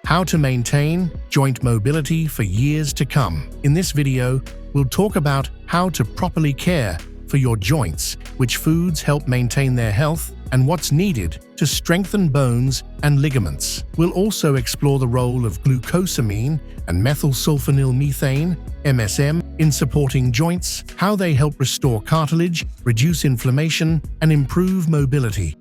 how to maintain joint mobility for years to come. In this video, we'll talk about how to properly care for your joints, which foods help maintain their health, and what's needed to strengthen bones and ligaments. We'll also explore the role of glucosamine and methylsulfonylmethane, MSM, in supporting joints, how they help restore cartilage, reduce inflammation, and improve mobility.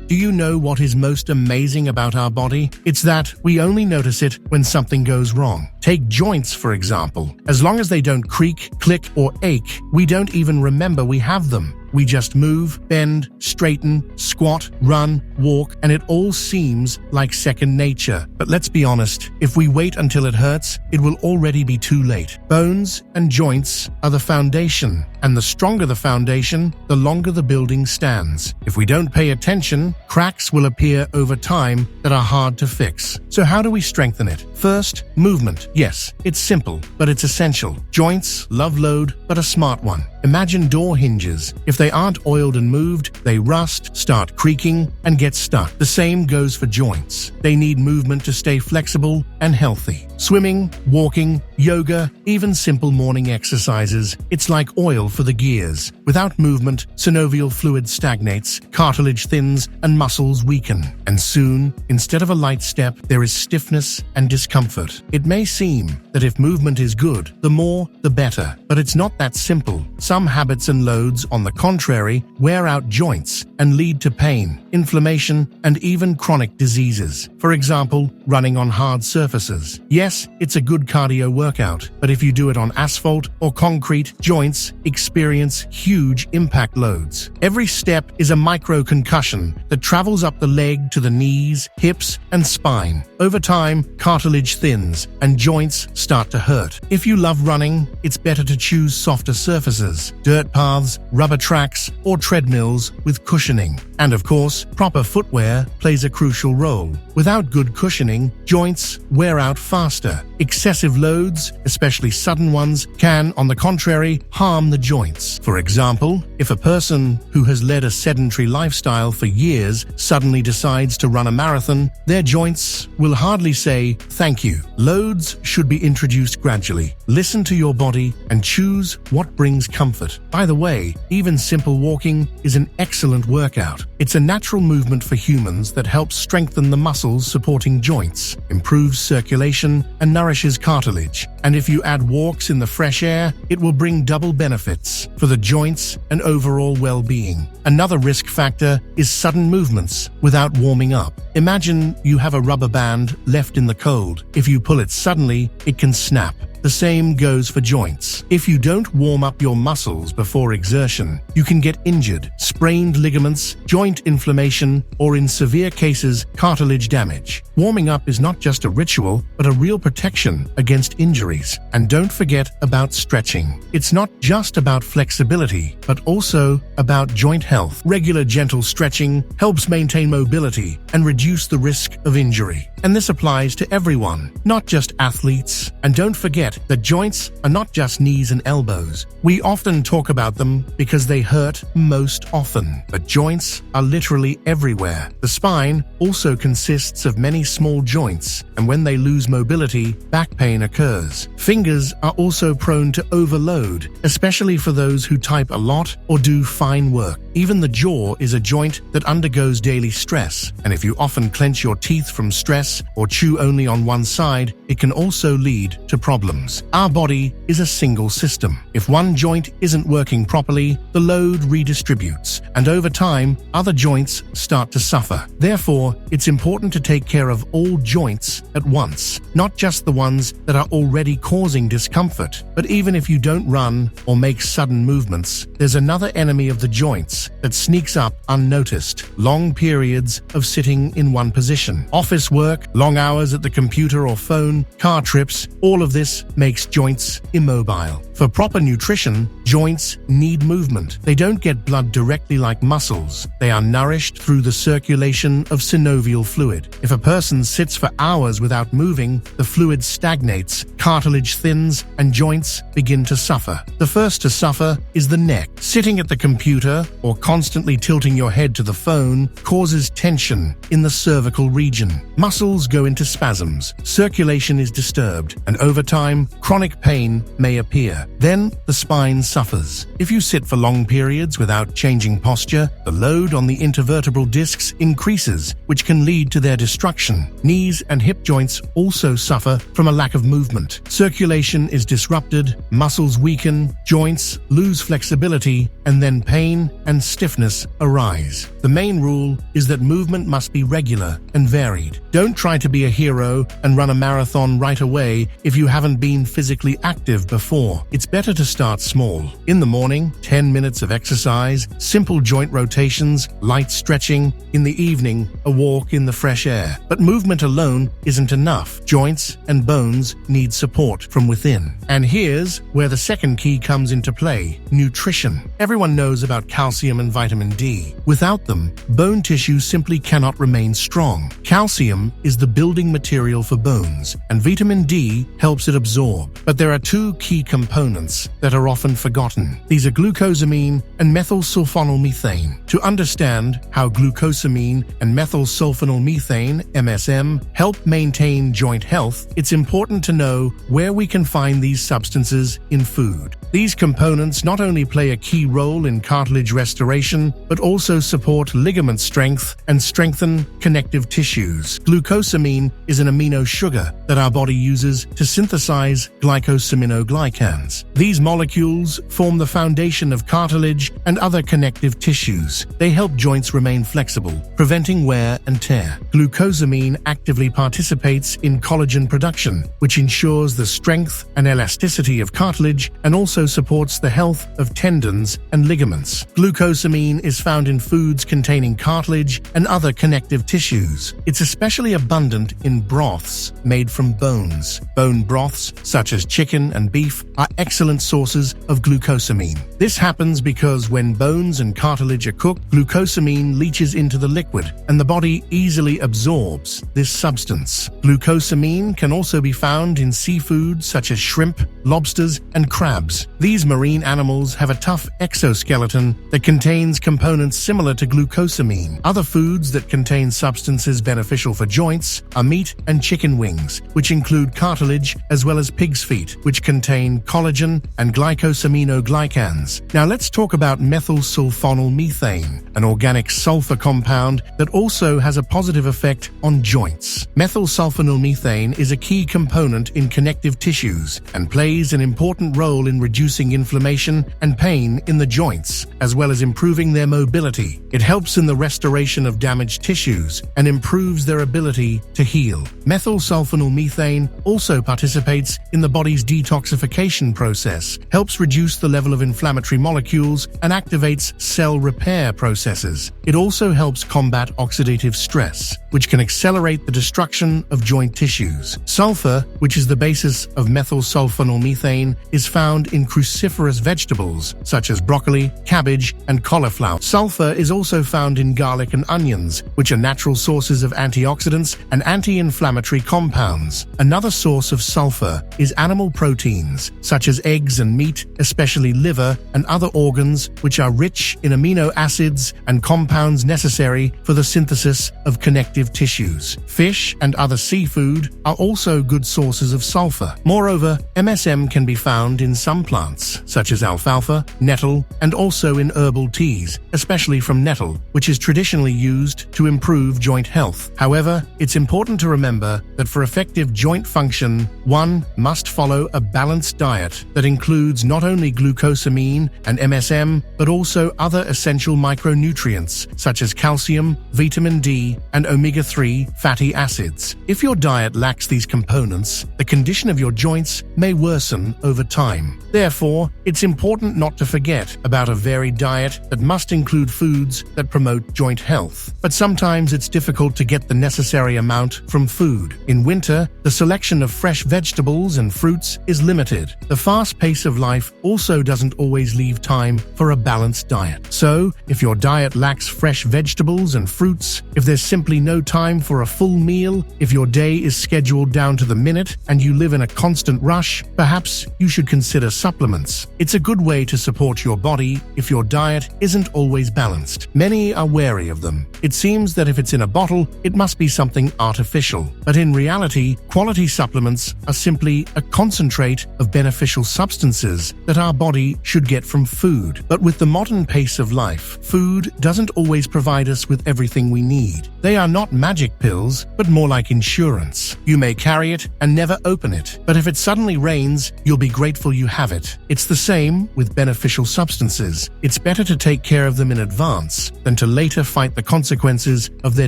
Do you know what is most amazing about our body? It's that we only notice it when something goes wrong. Take joints, for example. As long as they don't creak, click, or ache, we don't even remember we have them. We just move, bend, straighten, squat, run, walk, and it all seems like second nature. But let's be honest, if we wait until it hurts, it will already be too late. Bones and joints are the foundation, and the stronger the foundation, the longer the building stands. If we don't pay attention, cracks will appear over time that are hard to fix. So how do we strengthen it? First, movement. Yes, it's simple, but it's essential. Joints love load, but a smart one. Imagine door hinges. If they aren't oiled and moved, they rust, start creaking, and get stuck. The same goes for joints. They need movement to stay flexible and healthy. Swimming, walking, yoga, even simple morning exercises, it's like oil for the gears. Without movement, synovial fluid stagnates, cartilage thins, and muscles weaken. And soon, instead of a light step, there is stiffness and discomfort. It may seem that if movement is good, the more, the better. But it's not that simple. Some habits and loads, on the contrary, wear out joints and lead to pain, inflammation, and even chronic diseases. For example, running on hard surfaces. Yes, it's a good cardio workout, but if you do it on asphalt or concrete, joints experience huge impact loads. Every step is a micro-concussion that travels up the leg to the knees, hips, and spine. Over time, cartilage thins and joints start to hurt. If you love running, it's better to choose softer surfaces, dirt paths, rubber tracks, or treadmills with cushioning. And of course, proper footwear plays a crucial role. Without good cushioning, joints wear out faster. Excessive loads, especially sudden ones, can, on the contrary, harm the joints. For example, if a person who has led a sedentary lifestyle for years suddenly decides to run a marathon, their joints will hardly say thank you. Loads should be introduced gradually. Listen to your body and choose what brings comfort. By the way, even simple walking is an excellent workout. It's a natural movement for humans that helps strengthen the muscles supporting joints, improves circulation, and nourishes cartilage. And if you add walks in the fresh air, it will bring double benefits for the joints and overall well-being. Another risk factor is sudden movements without warming up. Imagine you have a rubber band left in the cold. If you pull it suddenly, it can snap. The same goes for joints. If you don't warm up your muscles before exertion, you can get injured, sprained ligaments, joint inflammation, or in severe cases, cartilage damage. Warming up is not just a ritual, but a real protection against injuries. And don't forget about stretching. It's not just about flexibility, but also about joint health. Regular gentle stretching helps maintain mobility and reduce the risk of injury. And this applies to everyone, not just athletes. And don't forget that joints are not just knees and elbows. We often talk about them because they hurt most often, but joints are literally everywhere. The spine also consists of many small joints, and when they lose mobility, back pain occurs. Fingers are also prone to overload, especially for those who type a lot or do fine work. Even the jaw is a joint that undergoes daily stress, and if you often clench your teeth from stress or chew only on one side, it can also lead to problems. Our body is a single system. If one joint isn't working properly, the load redistributes, and over time, other joints start to suffer. Therefore, it's important to take care of all joints at once, not just the ones that are already causing discomfort. But even if you don't run or make sudden movements, there's another enemy of the joints that sneaks up unnoticed: long periods of sitting in one position. Office work, long hours at the computer or phone, car trips, all of this makes joints immobile. For proper nutrition, joints need movement. They don't get blood directly like muscles. They are nourished through the circulation of synovial fluid. If a person sits for hours without moving, the fluid stagnates, cartilage thins, and joints begin to suffer. The first to suffer is the neck. Sitting at the computer or constantly tilting your head to the phone causes tension in the cervical region. Muscles go into spasms, circulation is disturbed, and over time, chronic pain may appear. Then, the spine suffers. If you sit for long periods without changing posture, the load on the intervertebral discs increases, which can lead to their destruction. Knees and hip joints also suffer from a lack of movement. Circulation is disrupted, muscles weaken, joints lose flexibility, and then pain and stiffness arise. The main rule is that movement must be regular and varied. Don't try to be a hero and run a marathon right away if you haven't been physically active before. It's better to start small. In the morning, 10 minutes of exercise, simple joint rotations, light stretching. In the evening, a walk in the fresh air. But movement alone isn't enough. Joints and bones need support from within. And here's where the second key comes into play: nutrition. Everyone knows about calcium and vitamin D. Without them, bone tissue simply cannot remain strong. Calcium is the building material for bones, and vitamin D helps it absorb. But there are two key components that are often forgotten. These are glucosamine and methylsulfonylmethane. To understand how glucosamine and methylsulfonylmethane, MSM, help maintain joint health, it's important to know where we can find these substances in food. These components not only play a key role in cartilage restoration, but also support ligament strength and strengthen connective tissues. Glucosamine is an amino sugar that our body uses to synthesize glycosaminoglycans. These molecules form the foundation of cartilage and other connective tissues. They help joints remain flexible, preventing wear and tear. Glucosamine actively participates in collagen production, which ensures the strength and elasticity of cartilage and also supports the health of tendons and ligaments. Glucosamine is found in foods containing cartilage and other connective tissues. It's especially abundant in broths made from bones. Bone broths, such as chicken and beef, are excellent sources of glucosamine. This happens because when bones and cartilage are cooked, glucosamine leaches into the liquid, and the body easily absorbs this substance. Glucosamine can also be found in seafood such as shrimp, lobsters, and crabs. These marine animals have a tough exoskeleton that contains components similar to glucosamine. Other foods that contain substances beneficial for joints are meat and chicken wings, which include cartilage, as well as pig's feet, which contain collagen and glycosaminoglycans. Now let's talk about methylsulfonylmethane, an organic sulfur compound that also has a positive effect on joints. Methylsulfonylmethane is a key component in connective tissues and plays an important role in reducing inflammation and pain in the joints, as well as improving their mobility. It helps in the restoration of damaged tissues and improves their ability to heal. Methylsulfonylmethane also participates in the body's detoxification process, helps reduce the level of inflammatory molecules, and activates cell repair processes. It also helps combat oxidative stress, which can accelerate the destruction of joint tissues. Sulfur, which is the basis of methylsulfonylmethane, is found in cruciferous vegetables such as broccoli, cabbage, and cauliflower. Sulfur is also found in garlic and onions, which are natural sources of antioxidants and anti-inflammatory compounds. Another source of sulfur is animal proteins, such as eggs and meat, especially liver and other organs, which are rich in amino acids and compounds necessary for the synthesis of connective tissues. Fish and other seafood are also good sources of sulfur. Moreover, MSM can be found in some plants, such as alfalfa, nettle, and also in herbal teas, especially from nettle, which is traditionally used to improve joint health. However, it's important to remember that for effective joint function, one must follow a balanced diet that includes not only glucosamine and MSM, but also other essential micronutrients such as calcium, vitamin D, and omega omega-3 fatty acids. If your diet lacks these components, the condition of your joints may worsen over time. Therefore, it's important not to forget about a varied diet that must include foods that promote joint health. But sometimes it's difficult to get the necessary amount from food. In winter, the selection of fresh vegetables and fruits is limited. The fast pace of life also doesn't always leave time for a balanced diet. So, if your diet lacks fresh vegetables and fruits, if there's simply no time for a full meal, if your day is scheduled down to the minute and you live in a constant rush, perhaps you should consider supplements. It's a good way to support your body if your diet isn't always balanced. Many are wary of them. It seems that if it's in a bottle, it must be something artificial. But in reality, quality supplements are simply a concentrate of beneficial substances that our body should get from food. But with the modern pace of life, food doesn't always provide us with everything we need. They are not magic pills, but more like insurance. You may carry it and never open it, but if it suddenly rains, you'll be grateful you have it. It's the same with beneficial substances. It's better to take care of them in advance than to later fight the consequences of their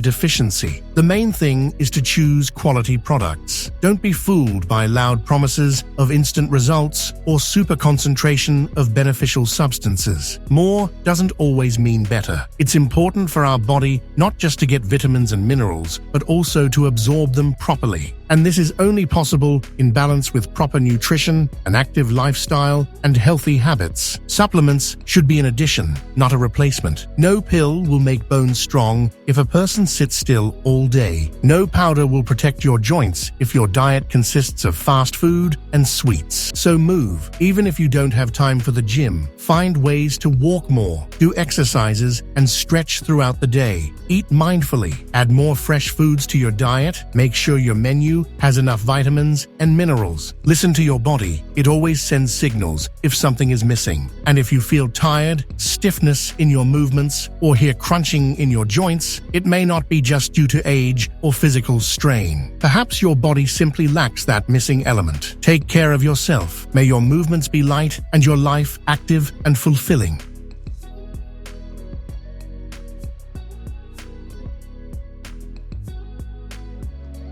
deficiency. The main thing is to choose quality products. Don't be fooled by loud promises of instant results or super concentration of beneficial substances. More doesn't always mean better. It's important for our body not just to get vitamins and minerals, but also to absorb them properly. And this is only possible in balance with proper nutrition, an active lifestyle, and healthy habits. Supplements should be an addition, not a replacement. No pill will make bones strong if a person sits still all day. No powder will protect your joints if your diet consists of fast food and sweets. So move. Even if you don't have time for the gym, find ways to walk more, do exercises, and stretch throughout the day. Eat mindfully. Add more fresh foods to your diet. Make sure your menu has enough vitamins and minerals. Listen to your body. It always sends signals if something is missing. And if you feel tired, stiffness in your movements, or hear crunching in your joints, it may not be just due to age or physical strain. Perhaps your body simply lacks that missing element. Take care of yourself. May your movements be light and your life active and fulfilling.